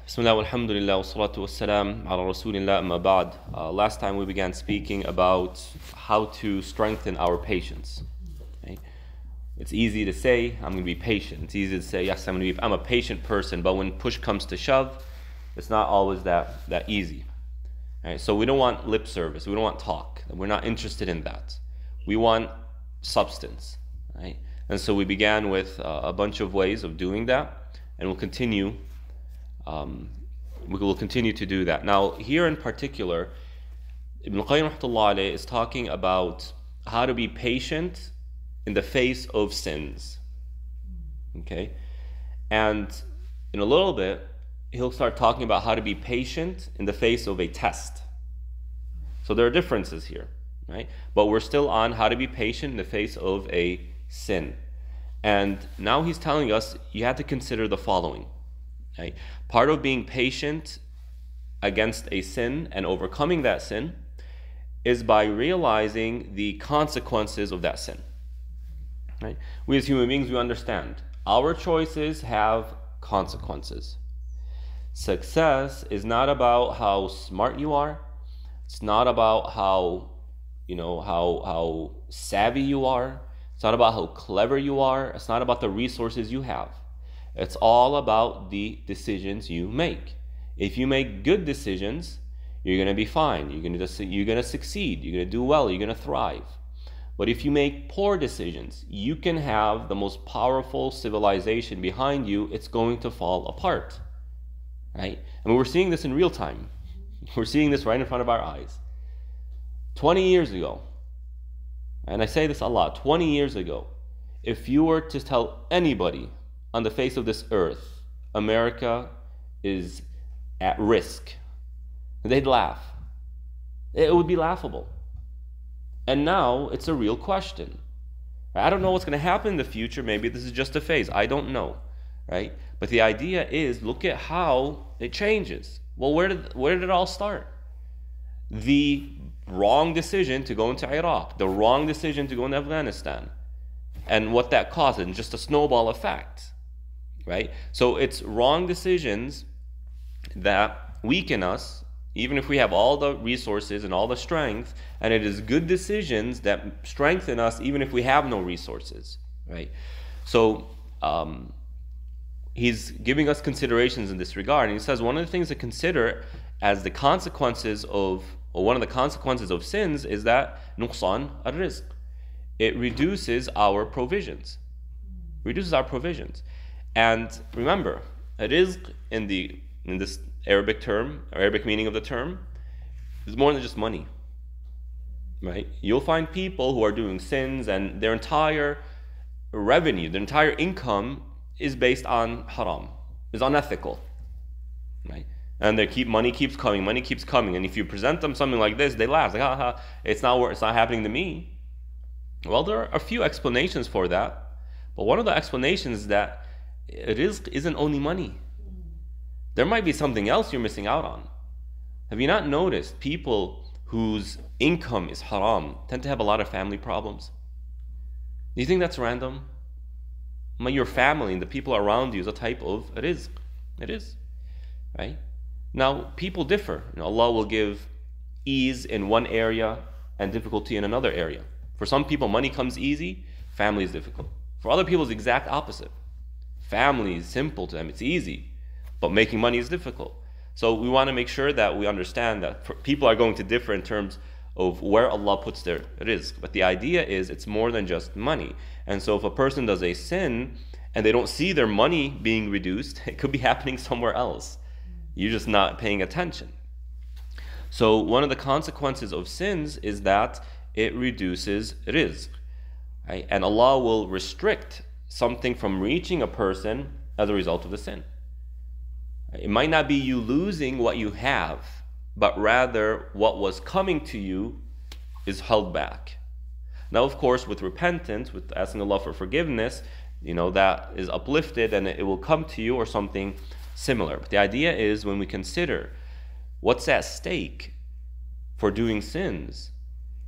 Bismillah, alhamdulillah, wa salatu wa salam ala rasulillah, amma ba'd. Last time we began speaking about how to strengthen our patience. Okay? It's easy to say, I'm going to be patient. It's easy to say, yes, I'm a patient person, but when push comes to shove, it's not always that easy. Right? So we don't want lip service, we don't want talk. We're not interested in that. We want substance. Right? And so we began with a bunch of ways of doing that, and we'll continue to do that. Now, here in particular, Ibn al-Qayyim rahmatullah alayh is talking about how to be patient in the face of sins. Okay? And in a little bit, he'll start talking about how to be patient in the face of a test. So there are differences here, right? But we're still on how to be patient in the face of a sin. And now he's telling us you have to consider the following. Okay? Part of being patient against a sin and overcoming that sin is by realizing the consequences of that sin. Right? We as human beings, we understand our choices have consequences. Success is not about how smart you are. It's not about how savvy you are. It's not about how clever you are. It's not about the resources you have. It's all about the decisions you make. If you make good decisions, you're going to be fine. You're going to succeed. You're going to do well. You're going to thrive. But if you make poor decisions, you can have the most powerful civilization behind you. It's going to fall apart. Right? And we're seeing this in real time. We're seeing this right in front of our eyes. 20 years ago, and I say this a lot, 20 years ago, if you were to tell anybody on the face of this earth, America is at risk, they'd laugh. It would be laughable. And now it's a real question. I don't know what's going to happen in the future. Maybe this is just a phase. I don't know, right? But the idea is, look at how it changes. Well, where did it all start? The wrong decision to go into Iraq, the wrong decision to go into Afghanistan, and what that caused, and just a snowball effect. Right? So it's wrong decisions that weaken us, even if we have all the resources and all the strength, and it is good decisions that strengthen us, even if we have no resources. Right? So he's giving us considerations in this regard, and he says one of the things to consider as the consequences of, or one of the consequences of sins is that nuqsan al-rizq. It reduces our provisions. And remember, rizq in this Arabic meaning of the term, is more than just money. Right? You'll find people who are doing sins and their entire revenue, their entire income is based on haram, is unethical. Right? And money keeps coming, and if you present them something like this, they laugh, like, haha, it's not happening to me. Well, there are a few explanations for that, but one of the explanations is that rizq isn't only money. There might be something else you're missing out on. Have you not noticed people whose income is haram tend to have a lot of family problems? Do you think that's random? Your family and the people around you is a type of rizq. It is. Right? Now, people differ. Allah will give ease in one area and difficulty in another area. For some people, money comes easy, family is difficult. For other people, it's the exact opposite. Family is simple to them, it's easy, but making money is difficult. So we want to make sure that we understand that people are going to differ in terms of where Allah puts their rizq. But the idea is it's more than just money. And so if a person does a sin and they don't see their money being reduced, it could be happening somewhere else. You're just not paying attention. So one of the consequences of sins is that it reduces rizq. Right? And Allah will restrict something from reaching a person as a result of the sin. It might not be you losing what you have, but rather what was coming to you is held back. Now, of course, with repentance, with asking Allah for forgiveness, that is uplifted and it will come to you, or something similar. But the idea is, when we consider what's at stake for doing sins,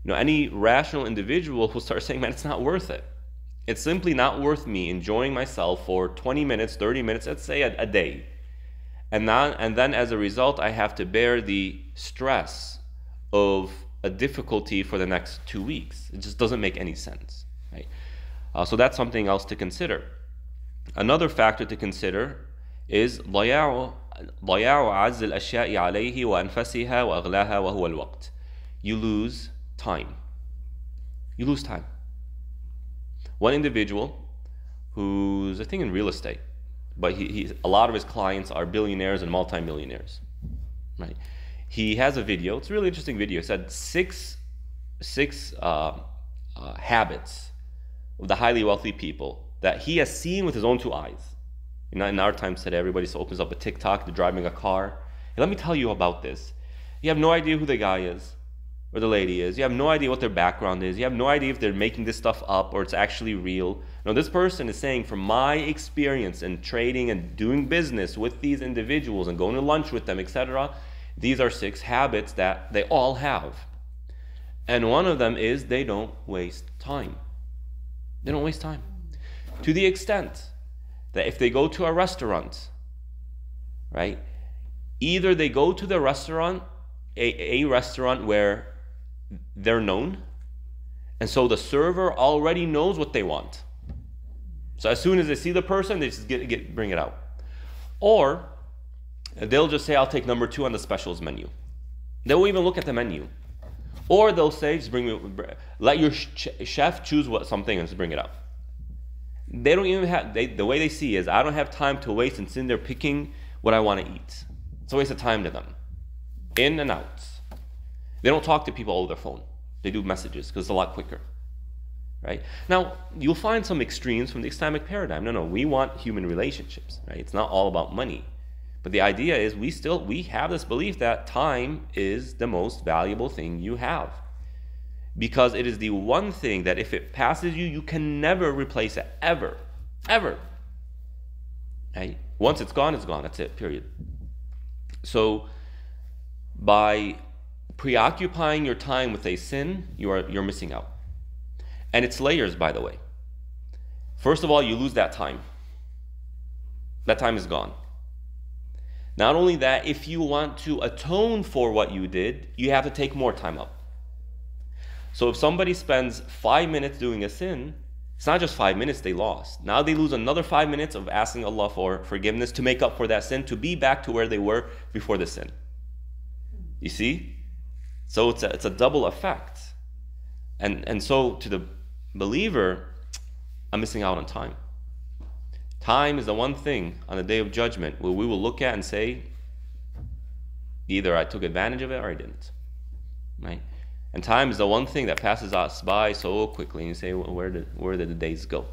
any rational individual will start saying, man, it's not worth it. It's simply not worth me enjoying myself for 20 minutes, 30 minutes, let's say a day. and then as a result, I have to bear the stress of a difficulty for the next 2 weeks. It just doesn't make any sense, right? So that's something else to consider. Another factor to consider is ضياع عز الأشياء عليه وأنفسها وأغلاها وهو الوقت. You lose time. You lose time. One individual who's, I think, in real estate, but a lot of his clients are billionaires and multimillionaires, right? He has a video. It's a really interesting video. It said six habits of the highly wealthy people that he has seen with his own 2 eyes. In our times today, everybody opens up a TikTok, they're driving a car. And let me tell you about this. You have no idea who the guy is or the lady is. You have no idea what their background is. You have no idea if they're making this stuff up or it's actually real. No, this person is saying, from my experience in trading and doing business with these individuals and going to lunch with them, etc., these are 6 habits that they all have. And one of them is they don't waste time. They don't waste time. To the extent that if they go to a restaurant, right, either they go to the restaurant, a restaurant where they're known, and so the server already knows what they want. So as soon as they see the person, they just bring it out. Or they'll just say, I'll take number 2 on the specials menu. They won't even look at the menu. Or they'll say, just let your chef choose something and just bring it up. They don't even have, the way they see is, I don't have time to waste and sitting there picking what I want to eat. It's a waste of time to them. In and out. They don't talk to people over their phone. They do messages because it's a lot quicker. Right? Now, you'll find some extremes from the Islamic paradigm. No, we want human relationships. Right? It's not all about money. But the idea is we have this belief that time is the most valuable thing you have. Because it is the one thing that if it passes you, you can never replace it. Ever. Ever. Right? Once it's gone, it's gone. That's it. Period. So, by preoccupying your time with a sin, you're missing out. And it's layers, by the way. First of all, you lose that time. That time is gone. Not only that, if you want to atone for what you did, you have to take more time up. So if somebody spends 5 minutes doing a sin, it's not just 5 minutes they lost. Now they lose another 5 minutes of asking Allah for forgiveness to make up for that sin, to be back to where they were before the sin. You see? So it's a double effect. And so to the believer, I'm missing out on time. Time is the one thing on the Day of Judgment where we will look at and say, either I took advantage of it or I didn't. Right? And time is the one thing that passes us by so quickly, and you say, well, where did the days go?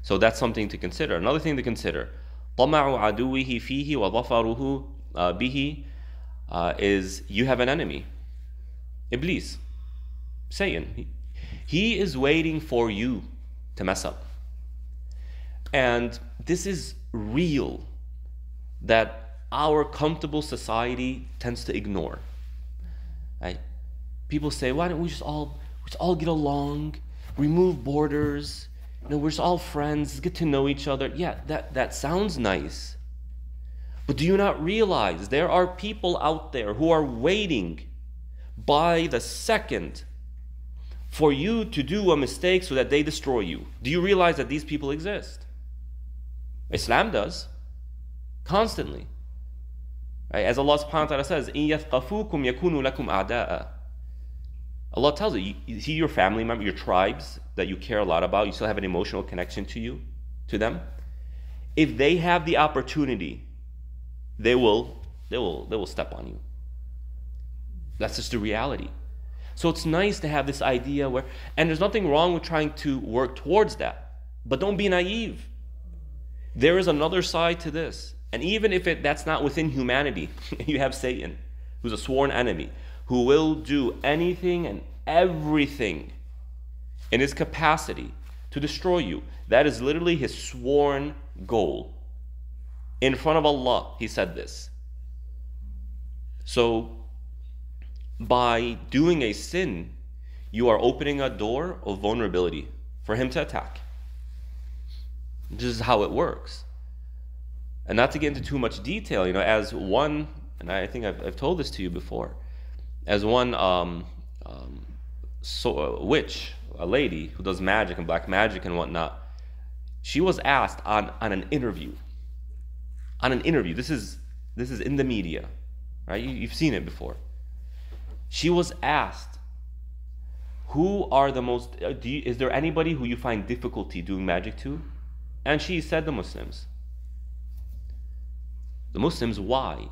So that's something to consider. Another thing to consider, طَمَعُ عَدُوِّهِ فِيهِ وَظَفَرُهُ بِهِ is you have an enemy. Iblis. Satan. He is waiting for you to mess up. And this is real, that our comfortable society tends to ignore. Right? People say, why don't we just all get along, remove borders, we're just all friends, get to know each other. Yeah, that sounds nice. But do you not realize there are people out there who are waiting by the second for you to do a mistake so that they destroy you? Do you realize that these people exist? Islam does. Constantly. Right? As Allah subhanahu wa ta'ala says, إِن يَثْقَفُوكُمْ يَكُونُوا لَكُمْ أَعْدَاءً. Allah tells you, see your family member, your tribes that you care a lot about, you still have an emotional connection to them. If they have the opportunity, they will step on you. That's just the reality. So it's nice to have this idea where, and there's nothing wrong with trying to work towards that, but don't be naive. There is another side to this. And even if that's not within humanity, you have Satan, who's a sworn enemy, who will do anything and everything in his capacity to destroy you. That is literally his sworn goal. In front of Allah, he said this. So, by doing a sin, you are opening a door of vulnerability for him to attack. This is how it works. And not to get into too much detail, as one, and I think I've told this to you before, as one witch, a lady who does magic and black magic and whatnot, she was asked on an interview. On an interview, this is in the media, right? You've seen it before. She was asked, "Who are the most? Is there anybody who you find difficulty doing magic to?" And she said, "The Muslims." The Muslims, why?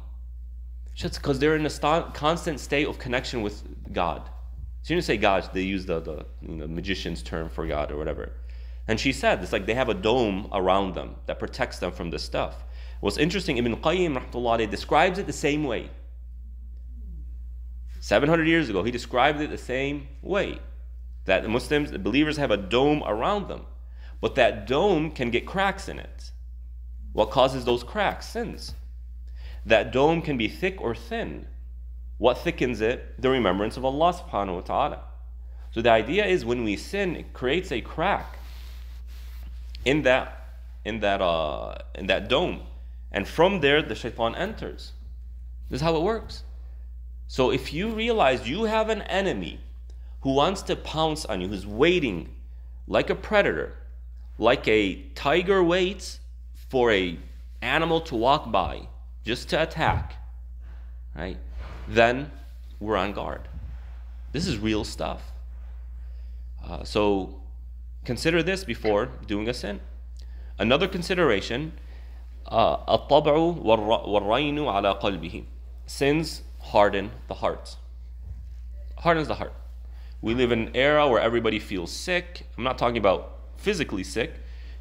Just because they're in a constant state of connection with God. She didn't say God, they use the magician's term for God or whatever. And she said, it's like they have a dome around them that protects them from this stuff. What's interesting, Ibn Qayyim rahmatullah describes it the same way. 700 years ago, he described it the same way. That the Muslims, the believers, have a dome around them. But that dome can get cracks in it. What causes those cracks? Sins. That dome can be thick or thin. What thickens it? The remembrance of Allah subhanahu wa ta'ala. So the idea is when we sin, it creates a crack in that dome. And from there, the shaitan enters. This is how it works. So if you realize you have an enemy who wants to pounce on you, who's waiting like a predator, like a tiger waits for an animal to walk by just to attack, right? Then we're on guard. This is real stuff. So consider this before doing a sin. Another consideration, الطبع والرين على قلبه. Sins harden the heart. Hardens the heart. We live in an era where everybody feels sick. I'm not talking about physically sick.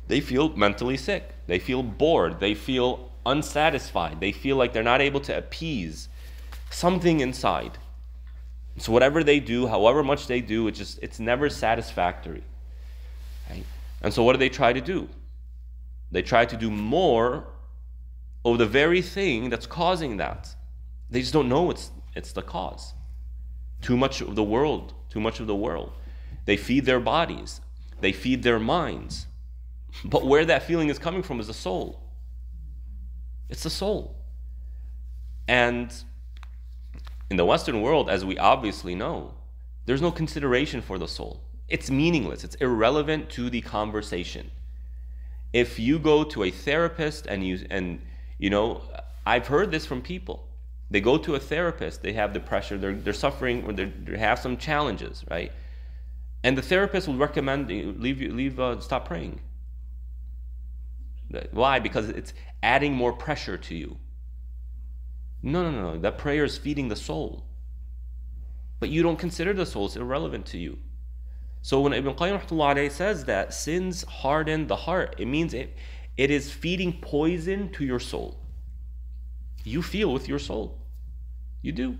They feel mentally sick. They feel bored. They feel unsatisfied. They feel like they're not able to appease something inside. So whatever they do, however much they do, it's never satisfactory. Right? And so what do they try to do? They try to do more of the very thing that's causing that. They just don't know it's the cause. Too much of the world. They feed their bodies. They feed their minds. But where that feeling is coming from is the soul. It's the soul. And in the Western world, as we obviously know, there's no consideration for the soul. It's meaningless. It's irrelevant to the conversation. If you go to a therapist and I've heard this from people. They go to a therapist, they have depression, they're suffering, or they have some challenges, right? And the therapist will recommend stop praying. Why? Because it's adding more pressure to you. No. That prayer is feeding the soul. But you don't consider the soul, it's irrelevant to you. So when Ibn Qayyim rahmatullah alayhi says that sins harden the heart, it means it is feeding poison to your soul. You feel with your soul. You do.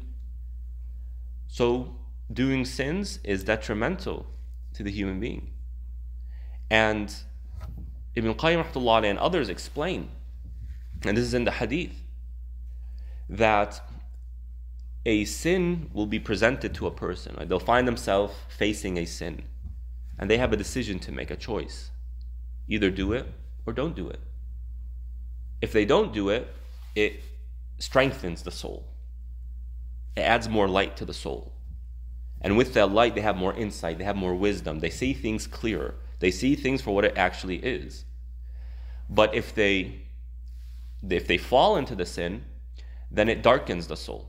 So doing sins is detrimental to the human being. And Ibn Qayyim rahmatullah and others explain, and this is in the hadith, that a sin will be presented to a person. Right? They'll find themselves facing a sin. And they have a decision to make, a choice. Either do it or don't do it. If they don't do it, it strengthens the soul. It adds more light to the soul. And with that light, they have more insight, they have more wisdom. They see things clearer. They see things for what it actually is. But if they fall into the sin, then it darkens the soul.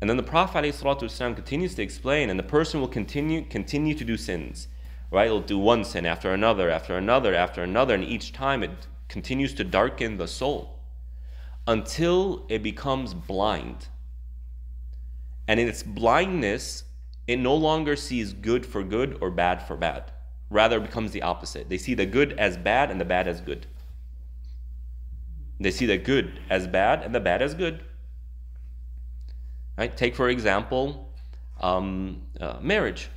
And then the Prophet ﷺ continues to explain, and the person will continue to do sins. Right? He'll do one sin after another, and each time it continues to darken the soul until it becomes blind. And in its blindness, it no longer sees good for good or bad for bad. Rather, it becomes the opposite. They see the good as bad and the bad as good. They see the good as bad and the bad as good. Right? Take, for example, marriage.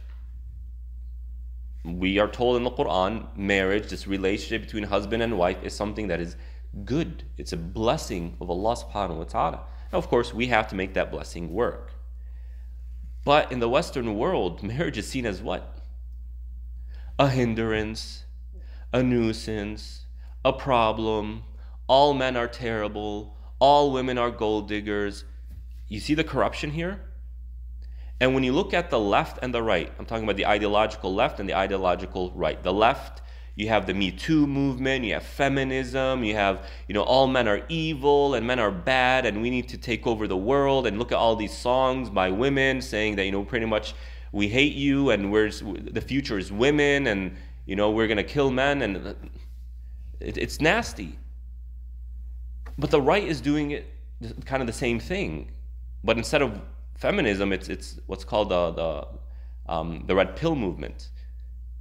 We are told in the Quran, marriage, this relationship between husband and wife, is something that is good. It's a blessing of Allah subhanahu wa ta'ala. Now, of course, we have to make that blessing work. But in the Western world, marriage is seen as what? A hindrance, a nuisance, a problem, all men are terrible, all women are gold diggers. You see the corruption here? And when you look at the left and the right, I'm talking about the ideological left and the ideological right. The left, you have the Me Too movement, you have feminism, you have, all men are evil and men are bad and we need to take over the world. And look at all these songs by women saying that, pretty much we hate you and the future is women and, we're going to kill men. And it's nasty. But the right is doing it kind of the same thing. But instead of feminism, it's what's called the red pill movement,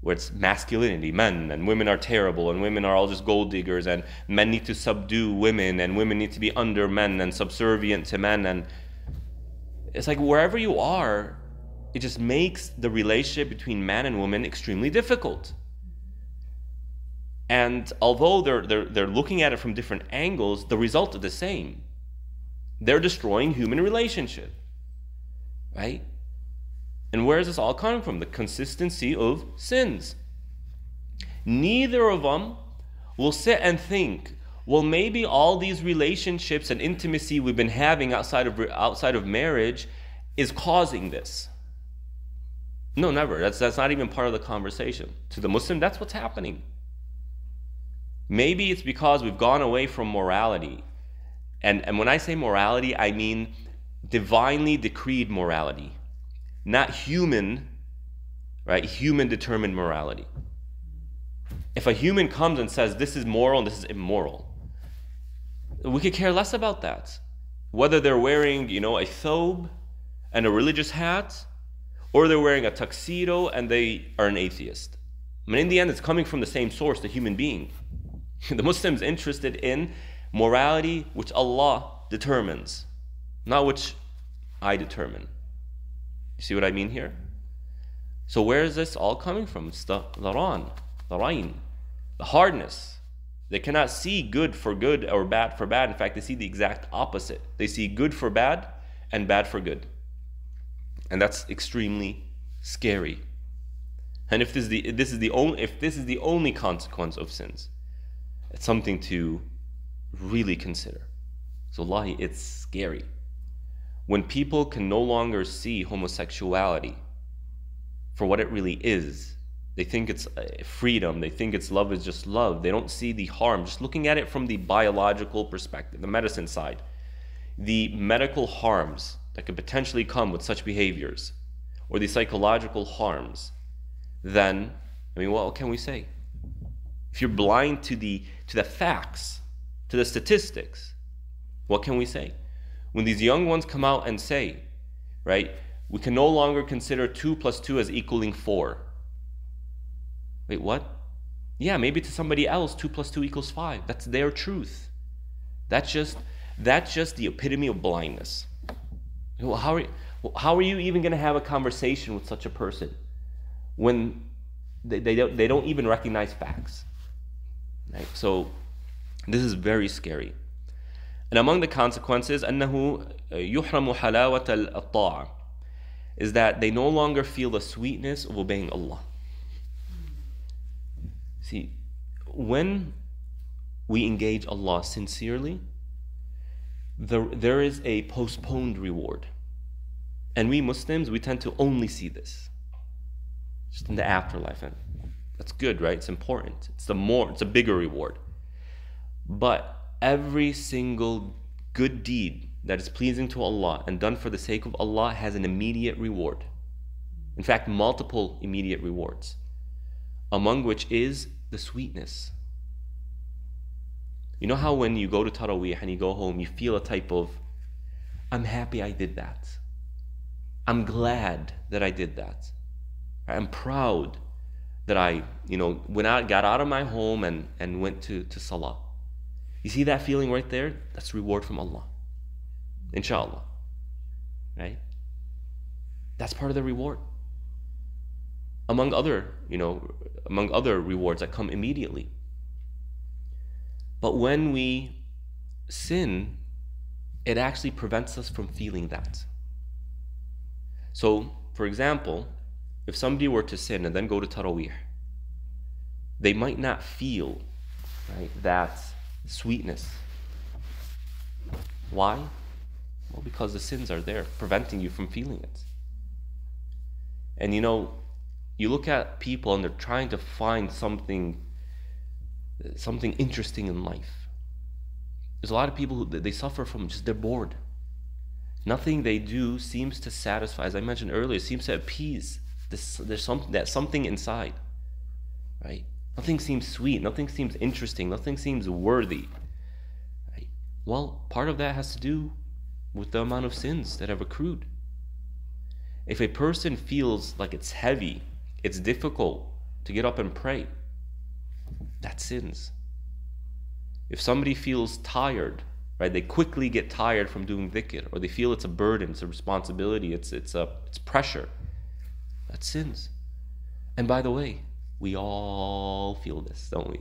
where it's masculinity, men, and women are terrible, and women are all just gold diggers, and men need to subdue women, and women need to be under men and subservient to men. And it's like wherever you are, it just makes the relationship between man and woman extremely difficult. And although they're looking at it from different angles, the result is the same. They're destroying human relationship. Right? And where is this all coming from? The consistency of sins. Neither of them will sit and think, well, maybe all these relationships and intimacy we've been having outside of marriage is causing this. No, never. That's not even part of the conversation. To the Muslim, that's what's happening. Maybe it's because we've gone away from morality. And when I say morality, I mean divinely decreed morality, not human, right? Human determined morality. If a human comes and says this is moral and this is immoral, we could care less about that. Whether they're wearing, a thobe and a religious hat, or they're wearing a tuxedo and they are an atheist. I mean, in the end, it's coming from the same source, the human being. The Muslim's interested in morality which Allah determines, not which I determine. You see what I mean here? So where is this all coming from? It's the rain, the hardness. They cannot see good for good or bad for bad. In fact, they see the exact opposite. They see good for bad and bad for good. And that's extremely scary. And if this is the only consequence of sins, it's something to really consider. So wallahi, it's scary. When people can no longer see homosexuality for what it really is, they think it's freedom, they think it's love is just love. They don't see the harm. Just looking at it from the biological perspective, the medicine side, the medical harms that could potentially come with such behaviors, or the psychological harms, then, what can we say? If you're blind to the facts, to the statistics, what can we say? When these young ones come out and say, right, we can no longer consider 2 + 2 as equaling 4. Wait, what? Yeah, maybe to somebody else 2 + 2 = 5. That's their truth. That's just the epitome of blindness. Well, how are you even going to have a conversation with such a person when they don't even recognize facts? Right? So this is very scary. And among the consequences, أنه يحرم حلاوة الطاعة, is that they no longer feel the sweetness of obeying Allah. See, when we engage Allah sincerely, there is a postponed reward. And we Muslims, we tend to only see this just in the afterlife. And that's good, right? It's important. It's a bigger reward. But every single good deed that is pleasing to Allah and done for the sake of Allah has an immediate reward. In fact, multiple immediate rewards, among which is the sweetness. You know how when you go to Taraweeh and you go home, you feel a type of, I'm happy I did that. I'm glad that I did that. I'm proud that I got out of my home and went to Salah. You see that feeling right there? That's reward from Allah. Inshallah. Right? That's part of the reward. Among other rewards that come immediately. But when we sin, it actually prevents us from feeling that. So, for example, if somebody were to sin and then go to Taraweeh, they might not feel, right, that sweetness. Why? Well, because the sins are there, preventing you from feeling it. And you look at people and they're trying to find something interesting in life. There's a lot of people who they suffer from just they're bored. Nothing they do seems to satisfy, as I mentioned earlier, seems to appease. There's something inside, right? Nothing seems sweet, nothing seems interesting, nothing seems worthy. Right? Well, part of that has to do with the amount of sins that have accrued. If a person feels like it's heavy, it's difficult to get up and pray, that's sins. If somebody feels tired, right, they quickly get tired from doing dhikr, or they feel it's a burden, it's a responsibility, it's pressure, that's sins. And by the way, we all feel this, don't we?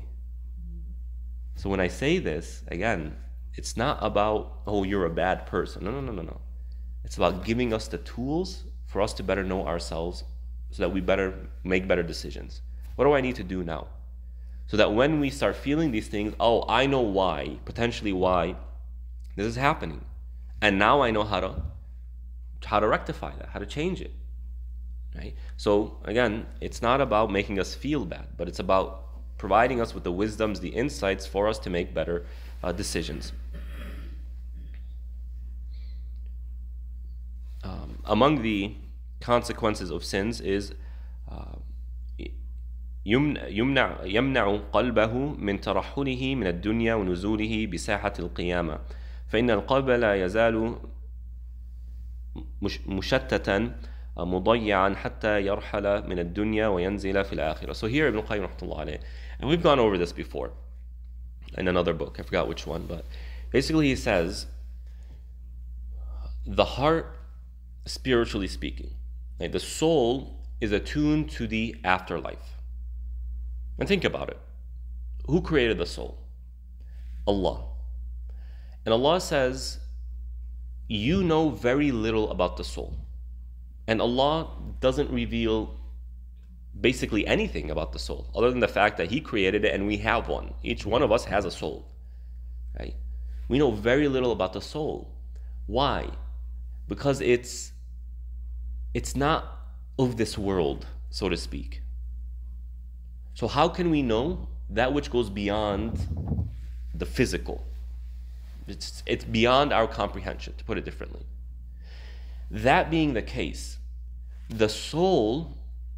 So when I say this, again, it's not about, oh, you're a bad person. No. It's about giving us the tools for us to better know ourselves so that we better make better decisions. What do I need to do now? So that when we start feeling these things, oh, I know why, potentially why this is happening. And now I know how to rectify that, how to change it. Right? So again, it's not about making us feel bad, but it's about providing us with the wisdoms, the insights for us to make better decisions. Among the consequences of sins is يمنع قلبه من ترحله من الدنيا ونزوله بساحة القيامة فإن القلب لا يزال مشتتا مضيعا حتى يرحل من الدنيا وينزل في الآخرة. So here Ibn Qayyim rahmatullah alayh, and we've gone over this before in another book, I forgot which one, but basically he says the heart, spiritually speaking, like the soul is attuned to the afterlife. And think about it. Who created the soul? Allah. And Allah says, you know very little about the soul. And Allah doesn't reveal basically anything about the soul, other than the fact that He created it and we have one. Each one of us has a soul. Right? We know very little about the soul. Why? Because it's not of this world, so to speak. So how can we know that which goes beyond the physical? It's beyond our comprehension, to put it differently. That being the case, the soul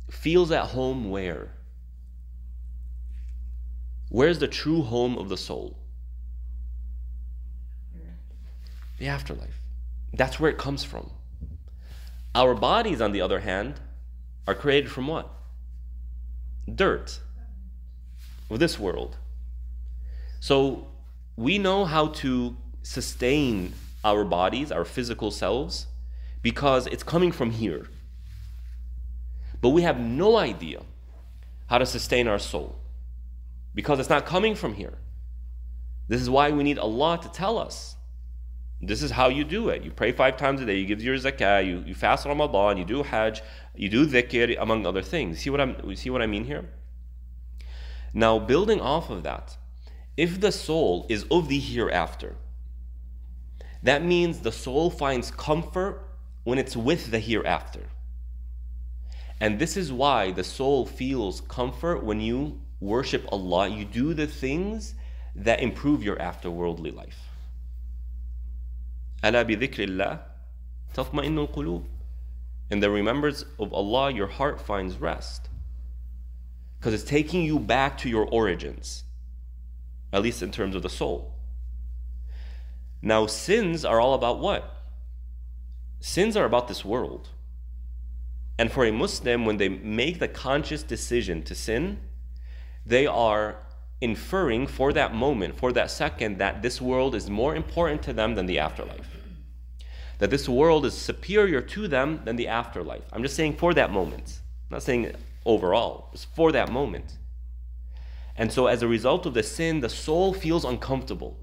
feels at home where? Where's the true home of the soul? The afterlife. That's where it comes from. Our bodies, on the other hand, are created from what? Dirt of this world. So we know how to sustain our bodies, our physical selves, because it's coming from here. But we have no idea how to sustain our soul because it's not coming from here. This is why we need Allah to tell us. This is how you do it. You pray 5 times a day, you give your zakah, you fast Ramadan, you do Hajj, you do dhikr, among other things. See what I mean here? Now, building off of that, if the soul is of the hereafter, that means the soul finds comfort when it's with the hereafter. And this is why the soul feels comfort when you worship Allah, you do the things that improve your afterworldly life. أَلَا بِذِكْرِ اللَّهِ تَطْمَئِنُّ الْقُلُوبِ. In the remembrance of Allah, your heart finds rest. Because it's taking you back to your origins, at least in terms of the soul. Now, sins are all about what? Sins are about this world. And for a Muslim, when they make the conscious decision to sin, they are inferring for that moment, for that second, that this world is more important to them than the afterlife. That this world is superior to them than the afterlife. I'm just saying for that moment. I'm not saying overall. It's for that moment. And so as a result of the sin, the soul feels uncomfortable.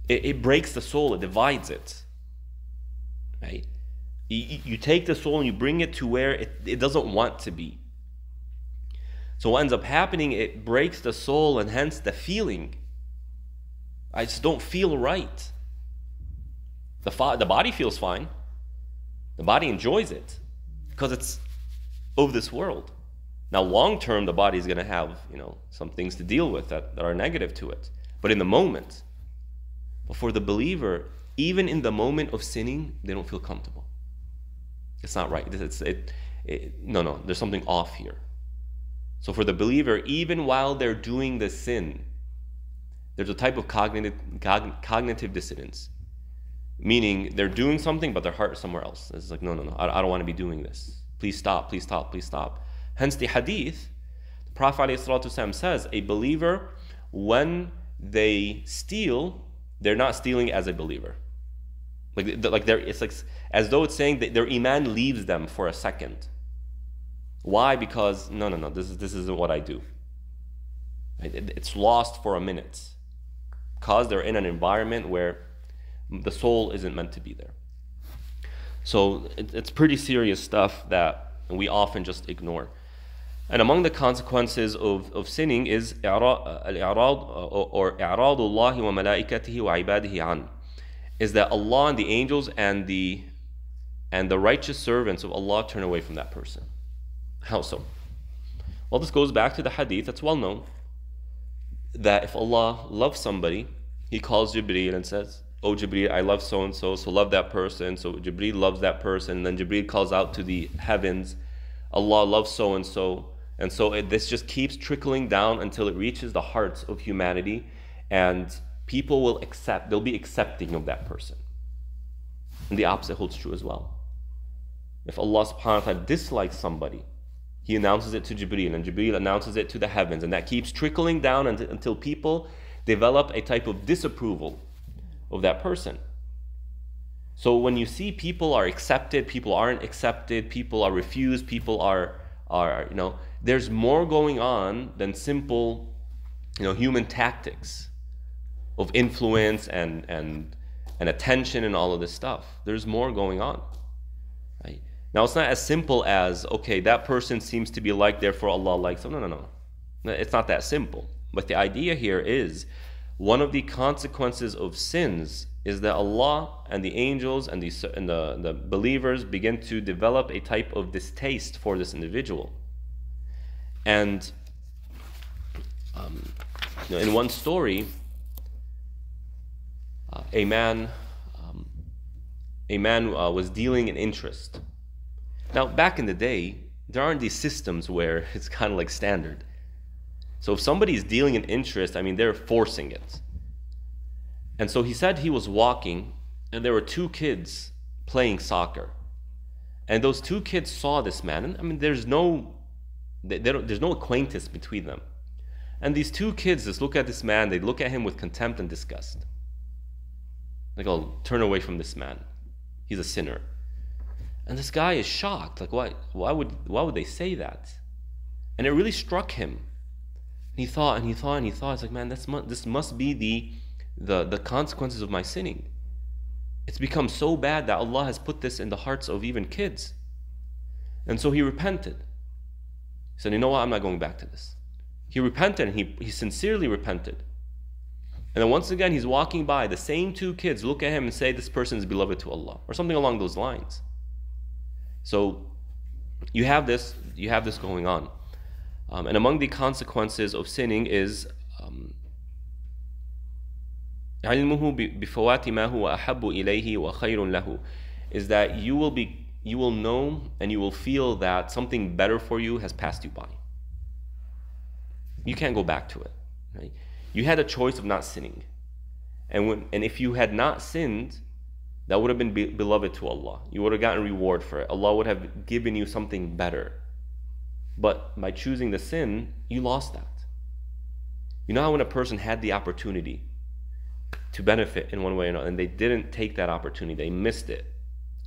It breaks the soul. It divides it. Right? You take the soul and you bring it to where it doesn't want to be. So what ends up happening, it breaks the soul, and hence the feeling I just don't feel right. The body feels fine. The body enjoys it because it's of this world. Now, long term, the body is going to have, some things to deal with that are negative to it. But in the moment, but for the believer, even in the moment of sinning, they don't feel comfortable. It's not right. No, there's something off here. So for the believer, even while they're doing the sin, there's a type of cognitive dissonance. Meaning they're doing something, but their heart is somewhere else. It's like, no, I don't want to be doing this. Please stop, please stop, please stop. Hence the hadith, the Prophet ﷺ says, a believer, when they steal, they're not stealing as a believer. It's like as though it's saying that their iman leaves them for a second. Why? Because no, this isn't what I do. It's lost for a minute because they're in an environment where the soul isn't meant to be there. So it's pretty serious stuff that we often just ignore. And among the consequences of sinning is إعراض الله وملائكته وعباده عنه, is that Allah and the angels and the righteous servants of Allah turn away from that person. How so? Well, this goes back to the hadith that's well known, that if Allah loves somebody, He calls Jibreel and says, "Oh Jibreel, I love so-and-so, so love that person." So Jibreel loves that person, and then Jibreel calls out to the heavens, "Allah loves so-and-so." And so this just keeps trickling down until it reaches the hearts of humanity, and people will they'll be accepting of that person. And the opposite holds true as well. If Allah subhanahu wa ta'ala dislikes somebody, He announces it to Jibreel, and Jibreel announces it to the heavens, and that keeps trickling down until people develop a type of disapproval of that person. So when you see people are accepted, people aren't accepted, people are refused, people are there's more going on than simple, human tactics of influence and attention and all of this stuff. There's more going on. Right? Now it's not as simple as, okay, that person seems to be liked, therefore Allah likes them. No. It's not that simple. But the idea here is, one of the consequences of sins is that Allah and the angels and the believers begin to develop a type of distaste for this individual. And in one story, a man was dealing in interest. Now, back in the day, there aren't these systems where it's kind of like standard. So if somebody's dealing in interest, they're forcing it. And so he said he was walking, and there were two kids playing soccer. And those two kids saw this man, and there's no acquaintance between them. And these two kids just look at this man, they look at him with contempt and disgust. They go, turn away from this man. He's a sinner. And this guy is shocked. Like, why would they say that? And it really struck him. And he thought. It's like, man, this must be the consequences of my sinning. It's become so bad that Allah has put this in the hearts of even kids. And so he repented. He said, you know what, I'm not going back to this. He repented, and he sincerely repented. And then once again, he's walking by, the same two kids look at him and say, this person is beloved to Allah, or something along those lines. So you have this going on. And among the consequences of sinning is علمه بفوات ما هو أحب إليه وخير له, is that you will know and you will feel that something better for you has passed you by. You can't go back to it. Right? You had a choice of not sinning. And if you had not sinned, that would have been beloved to Allah. You would have gotten reward for it. Allah would have given you something better. But by choosing the sin, you lost that. You know how when a person had the opportunity to benefit in one way or another, and they didn't take that opportunity, they missed it,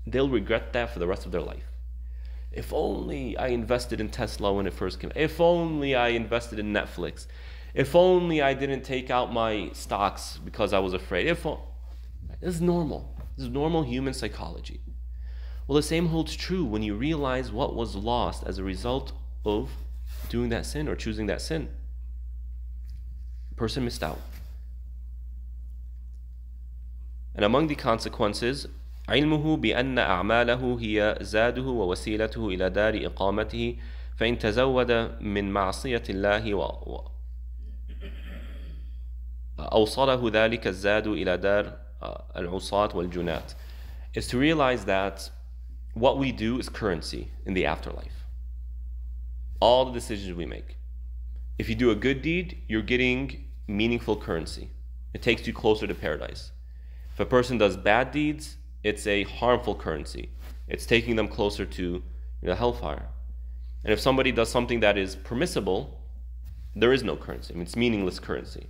they'll regret that for the rest of their life. If only I invested in Tesla when it first came. If only I invested in Netflix. If only I didn't take out my stocks because I was afraid. This is normal. This is normal human psychology. Well, the same holds true when you realize what was lost as a result of doing that sin or choosing that sin. The person missed out. And among the consequences, علمه بأن أعماله هي زاده ووسيلته إلى دار إقامته فإن تزود من معصية الله أوصله ذلك الزاد إلى دار العصاة والجنات, is to realize that what we do is currency in the afterlife. All the decisions we make. If you do a good deed, you're getting meaningful currency. It takes you closer to paradise. If a person does bad deeds, it's a harmful currency. It's taking them closer to the hellfire. And if somebody does something that is permissible, there is no currency. I mean, it's meaningless currency.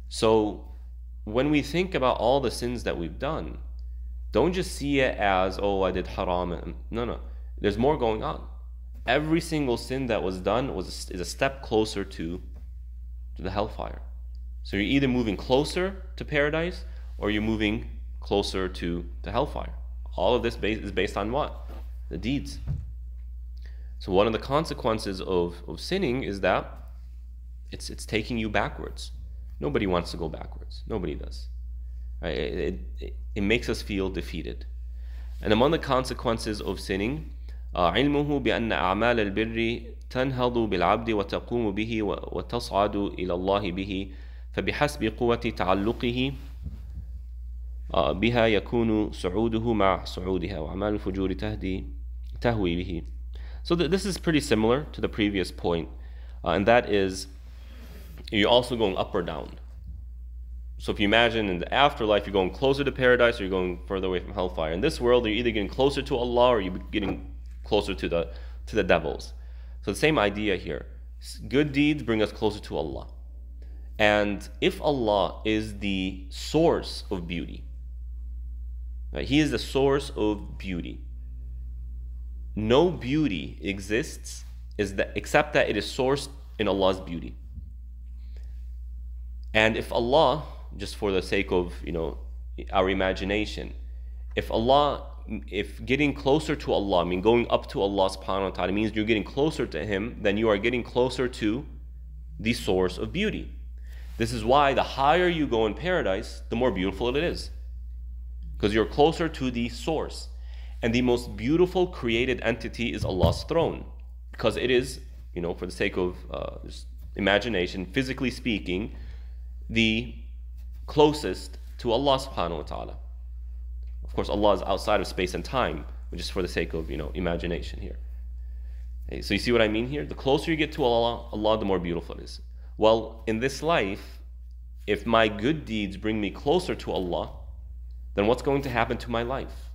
So when we think about all the sins that we've done, don't just see it as, oh, I did haram. No. There's more going on. Every single sin that was done is a step closer to the hellfire. So you're either moving closer to paradise or you're moving closer to the hellfire. All of this is based on what? The deeds. So one of the consequences of sinning is that it's taking you backwards. Nobody wants to go backwards. Nobody does. Right? It makes us feel defeated. And among the consequences of sinning, علمه بأن أعمال البر تنهض بالعبد وتقوم به وتصعد إلى الله به فبحسب قوة تعلقه بها يكون صعوده مع صعودها وأعمال الفجور تهوي به. So this is pretty similar to the previous point, and that is you're also going up or down. So if you imagine in the afterlife, you're going closer to paradise or you're going further away from hellfire. In this world, you're either getting closer to Allah or you're getting closer to the devils. So the same idea here. Good deeds bring us closer to Allah. And if Allah is the source of beauty, right, He is the source of beauty. No beauty exists except that it is sourced in Allah's beauty. And if Allah, just for the sake of our imagination, if getting closer to Allah, I mean going up to Allah subhanahu wa ta'ala, means you're getting closer to Him, then you are getting closer to the source of beauty. This is why the higher you go in paradise, the more beautiful it is. Because you're closer to the source. And the most beautiful created entity is Allah's throne. Because it is, for the sake of imagination, physically speaking, the closest to Allah subhanahu wa ta'ala. Of course, Allah is outside of space and time, which is for the sake of, imagination here. Okay, so you see what I mean here? The closer you get to Allah, the more beautiful it is. Well, in this life, if my good deeds bring me closer to Allah, then what's going to happen to my life?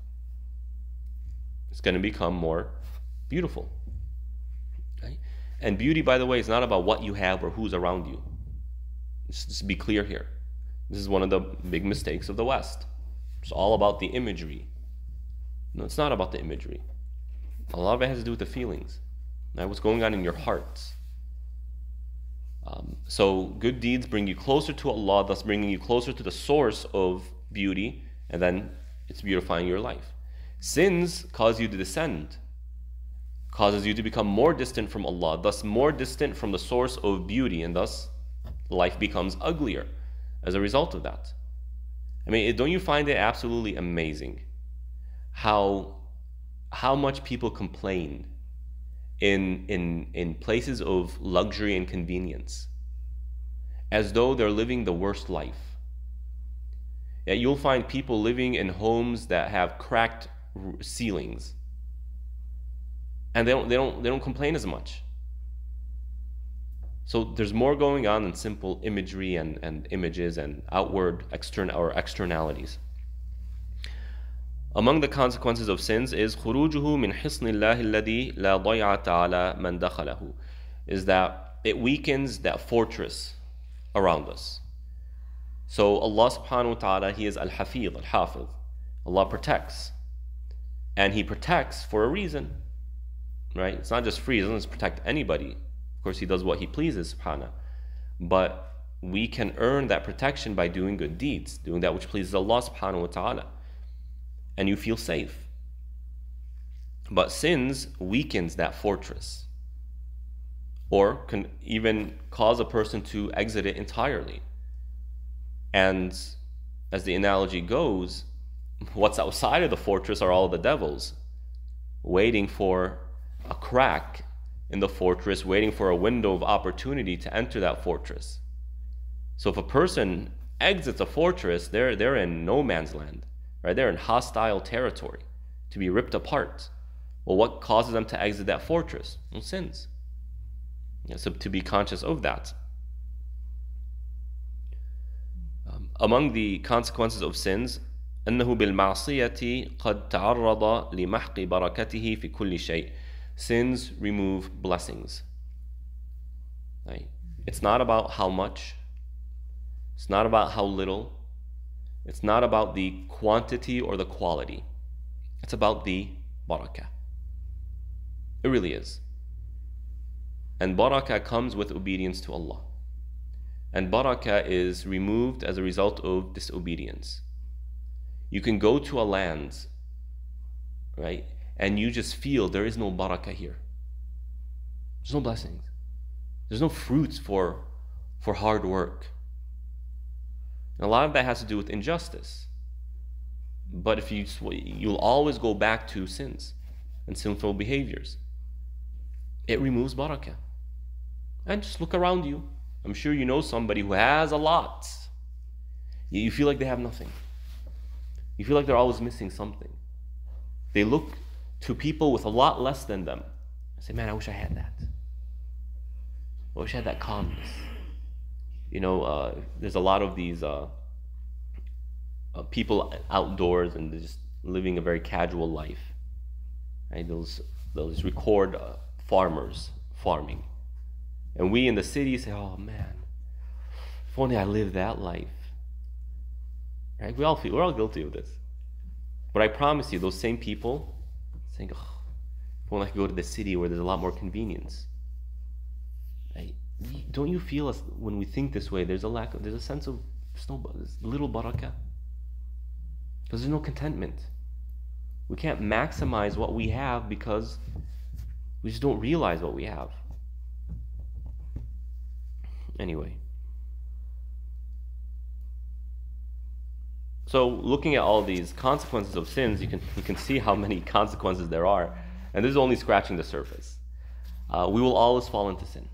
It's going to become more beautiful. Okay? And beauty, by the way, is not about what you have or who's around you. Just to be clear here. This is one of the big mistakes of the West. It's all about the imagery. No, it's not about the imagery. A lot of it has to do with the feelings. Right? What's going on in your hearts. So good deeds bring you closer to Allah, thus bringing you closer to the source of beauty, and then it's beautifying your life. Sins cause you to descend, causes you to become more distant from Allah, thus more distant from the source of beauty, and thus life becomes uglier as a result of that. I mean, don't you find it absolutely amazing how much people complain in places of luxury and convenience, as though they're living the worst life? Yet you'll find people living in homes that have cracked ceilings, and they don't complain as much. So there's more going on than simple imagery and images and outward externalities. Among the consequences of sins is خروجه من حصن الله الذي لا ضيعة على من دخله, is that it weakens that fortress around us. So Allah subhanahu wa ta'ala, He is Al-Hafiz, Al-Hafiz. Allah protects. And He protects for a reason. Right? It's not just free, He doesn't just protect anybody. Of course, He does what He pleases, subhanahu. But we can earn that protection by doing good deeds, doing that which pleases Allah subhanahu wa ta'ala. And you feel safe. But sins weakens that fortress, or can even cause a person to exit it entirely. And as the analogy goes, what's outside of the fortress are all the devils, waiting for a crack in the fortress, waiting for a window of opportunity to enter that fortress. So if a person exits a fortress, they're in no man's land, right? They're in hostile territory to be ripped apart. Well, what causes them to exit that fortress? Well, sins. So to be conscious of that. Among the consequences of sins, أنه بالمعصية قد تعرض لمحق بركته في كل شيء. Sins remove blessings. Right? It's not about how much. It's not about how little. It's not about the quantity or the quality. It's about the barakah. It really is. And barakah comes with obedience to Allah. And barakah is removed as a result of disobedience. You can go to a land, right, and you just feel there is no barakah here. There's no blessings. There's no fruits for hard work. And a lot of that has to do with injustice. But if you'll always go back to sins and sinful behaviors. It removes barakah. And just look around you. I'm sure you know somebody who has a lot. You feel like they have nothing. You feel like they're always missing something. They look to people with a lot less than them and say, man, I wish I had that. I wish I had that calmness. There's a lot of these people outdoors and they're just living a very casual life. Right? They'll just record farmers farming. And we in the city say, oh man, if only I lived that life. Right? We're all guilty of this. But I promise you, those same people saying, oh, if only I could go to the city where there's a lot more convenience. Right? Don't you feel when we think this way, there's a sense of there's little barakah? Because there's no contentment. We can't maximize what we have because we just don't realize what we have. Anyway. So looking at all these consequences of sins, you can see how many consequences there are. And this is only scratching the surface. We will always fall into sin.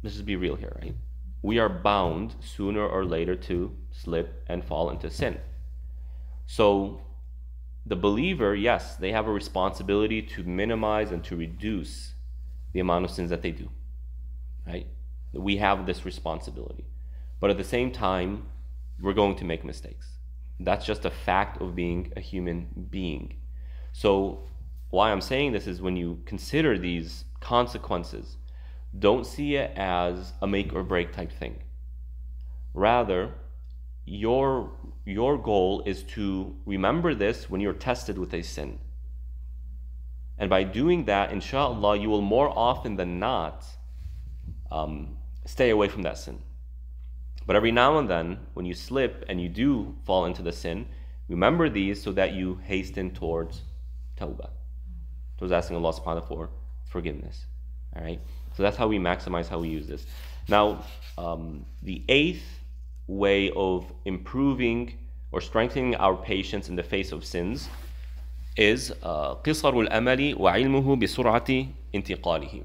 Let's just be real here, right? We are bound sooner or later to slip and fall into sin. So the believer, yes, they have a responsibility to minimize and to reduce the amount of sins that they do, right? We have this responsibility. But at the same time, we're going to make mistakes. That's just a fact of being a human being. So why I'm saying this is when you consider these consequences, don't see it as a make or break type thing. Rather, your goal is to remember this when you're tested with a sin. And by doing that, inshallah, you will more often than not stay away from that sin. But every now and then, when you slip and you do fall into the sin, remember these so that you hasten towards tawbah, towards asking Allah subhanahu wa ta'ala for forgiveness. All right? So that's how we maximize how we use this. Now, the eighth way of improving or strengthening our patience in the face of sins is قِصَرُ الْأَمَلِ وَعِلْمُهُ بِسُرْعَةِ انتقاله.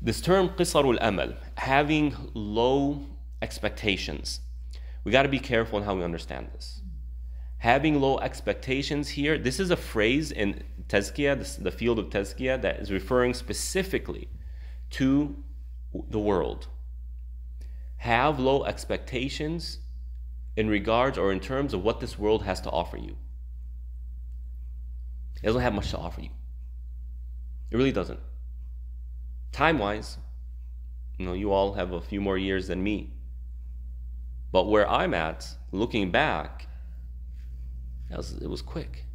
This term قِصَرُ الْأَمَلِ, having low expectations. We got to be careful in how we understand this. Having low expectations here, this is a phrase in tazkiyah, the field of tazkiyah, that is referring specifically to the world. Have low expectations in regards or in terms of what this world has to offer you. It doesn't have much to offer you. It really doesn't. Time-wise, you all have a few more years than me. But where I'm at, looking back, it was quick.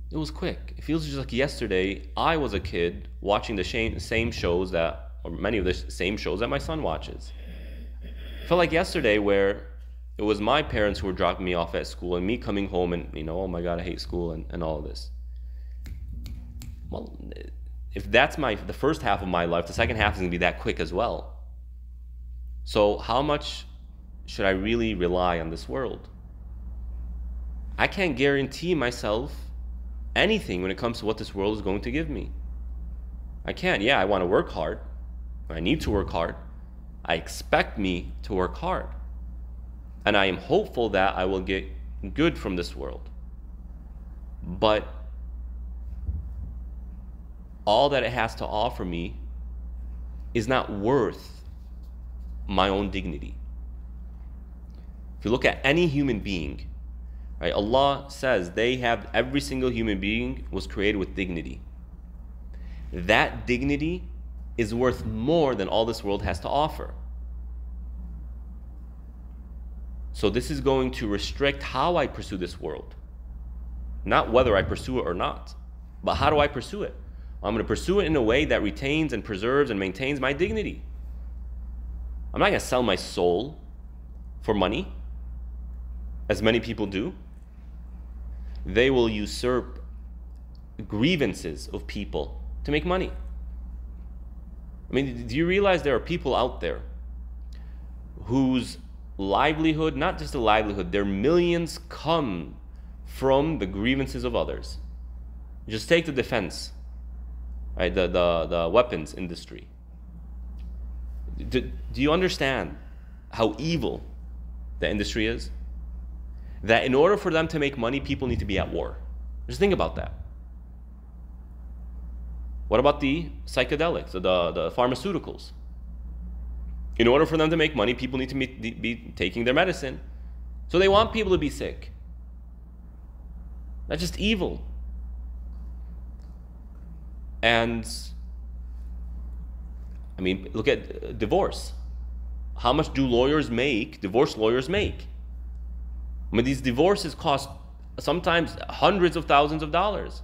It was quick. It feels just like yesterday I was a kid watching the same shows or many of the same shows that my son watches. It felt like yesterday where it was my parents who were dropping me off at school and me coming home and, oh my God, I hate school and all of this. Well, if that's the first half of my life, the second half is going to be that quick as well. So how much should I really rely on this world? I can't guarantee myself anything when it comes to what this world is going to give me. I can't. Yeah, I want to work hard. I need to work hard. I expect me to work hard. And I am hopeful that I will get good from this world. But all that it has to offer me is not worth my own dignity. If you look at any human being, right, Allah says every single human being was created with dignity. That dignity is worth more than all this world has to offer. So this is going to restrict how I pursue this world. Not whether I pursue it or not, but how do I pursue it? I'm going to pursue it in a way that retains and preserves and maintains my dignity. I'm not going to sell my soul for money, as many people do. They will usurp grievances of people to make money. I mean, do you realize there are people out there whose livelihood, not just a livelihood, their millions come from the grievances of others? Just take the defense, right? The weapons industry. Do you understand how evil the industry is? That in order for them to make money, people need to be at war. Just think about that. What about the psychedelics, the pharmaceuticals? In order for them to make money, people need to be taking their medicine. So they want people to be sick. That's just evil. And I mean, look at divorce. How much do divorce lawyers make? I mean, these divorces cost sometimes hundreds of thousands of dollars.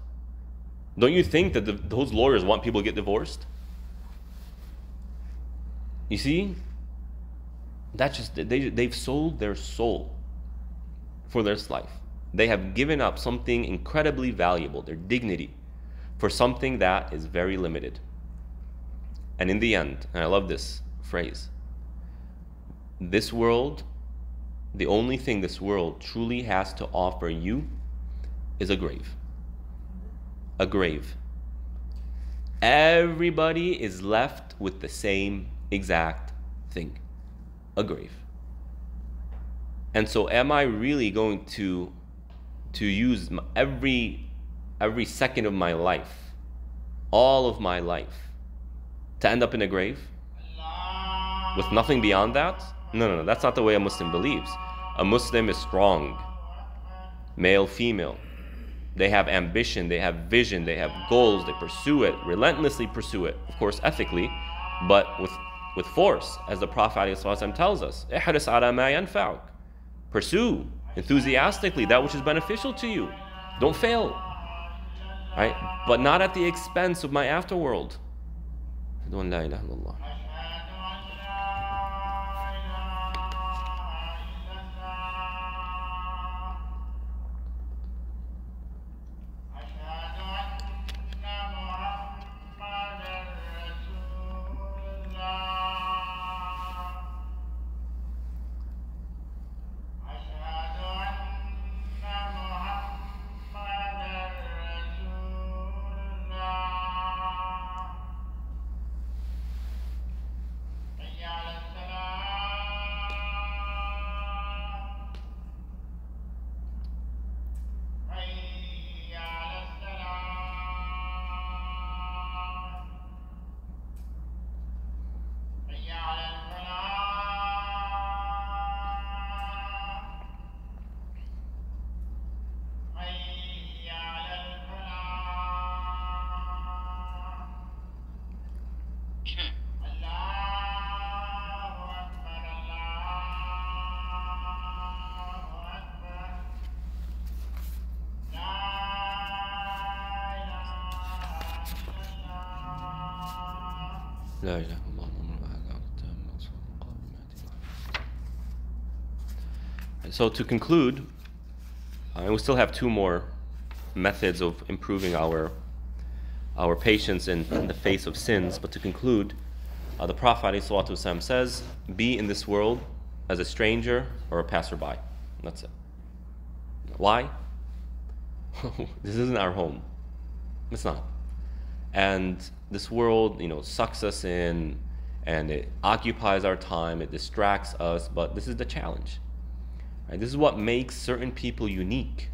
Don't you think that those lawyers want people to get divorced? You see, that's just, they've sold their soul for this life. They have given up something incredibly valuable, their dignity, for something that is very limited. And in the end, and I love this phrase, this world, the only thing this world truly has to offer you is a grave. A grave. Everybody is left with the same exact thing. A grave. And so am I really going to use every second of my life, all of my life, to end up in a grave? With nothing beyond that? No, that's not the way a Muslim believes. A Muslim is strong. Male, female. They have ambition, they have vision, they have goals, they pursue it, relentlessly pursue it. Of course, ethically, but with force, as the Prophet ﷺ tells us. احرص على ما ينفعك. Pursue enthusiastically that which is beneficial to you. Don't fail. Right? But not at the expense of my afterworld. La ilaha illallah. So to conclude, we still have two more methods of improving our patience in the face of sins. But to conclude, the Prophet ﷺ says, be in this world as a stranger or a passerby. That's it. Why? This isn't our home. It's not. And this world, sucks us in, and it occupies our time, it distracts us, but this is the challenge. Right? This is what makes certain people unique,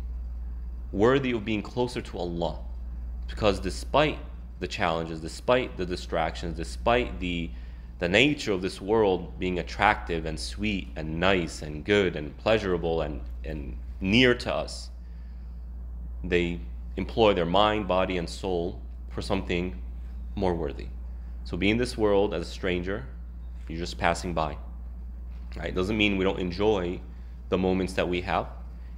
worthy of being closer to Allah. Because despite the challenges, despite the distractions, despite the nature of this world being attractive and sweet and nice and good and pleasurable and near to us, they employ their mind, body, and soul for something more worthy. So be in this world as a stranger, you're just passing by. Right? It doesn't mean we don't enjoy the moments that we have.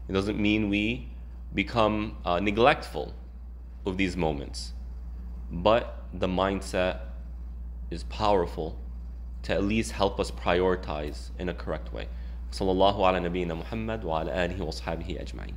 It doesn't mean we become neglectful of these moments. But the mindset is powerful to at least help us prioritize in a correct way. Sallallahu ala nabiyyina Muhammad wa ala alihi wa ashabihi ajma'in.